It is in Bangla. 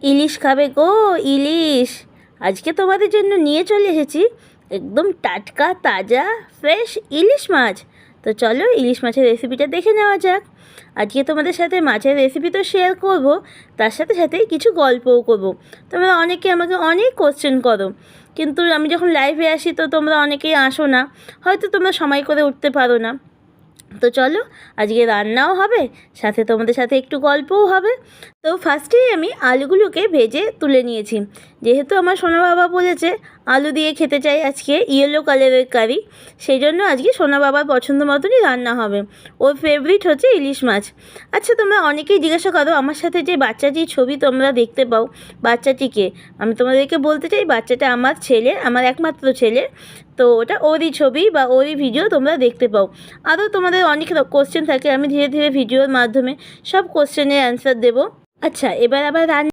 ইলিশ খাবে গো, ইলিশ। আজকে তোমাদের জন্য নিয়ে চলে এসেছি একদম টাটকা তাজা ফ্রেশ ইলিশ মাছ। তো চলো ইলিশ মাছের রেসিপিটা দেখে নেওয়া যাক। আজকে তোমাদের সাথে মাছের রেসিপি তো শেয়ার করব, তার সাথে সাথে কিছু গল্পও করব। তোমরা অনেকে আমাকে অনেক কোশ্চেন করো, কিন্তু আমি যখন লাইভে আসি তো তোমরা অনেকেই আসো না, হয়তো তোমরা সময় করে উঠতে পারো না। তো চলো আজকে রান্নাও হবে, সাথে তোমাদের সাথে একটু গল্পও হবে। তো ফার্স্টেই আমি আলুগুলোকে ভেজে তুলে নিয়েছি, যেহেতু আমার সোনা বাবা বলেছে আলু দিয়ে খেতে চাই আজকে ইয়েলো কালারের কারি, সেই জন্য আজকে সোনা বাবার পছন্দ মতনই রান্না হবে। ওর ফেভারিট হচ্ছে ইলিশ মাছ। আচ্ছা, তোমরা অনেকেই জিজ্ঞাসা করো আমার সাথে যে বাচ্চাটির ছবি তোমরা দেখতে পাও, বাচ্চাটিকে আমি তোমাদেরকে বলতে চাই বাচ্চাটা আমার ছেলে, আমার একমাত্র ছেলে। তো ওটা ওরই ছবি বা ওরই ভিডিও তোমরা দেখতে পাও। আরও তোমাদের অনেক কোশ্চেন থাকে, আমি ধীরে ধীরে ভিডিওর মাধ্যমে সব কোশ্চেনের অ্যান্সার দেবো। আচ্ছা, এবার আবার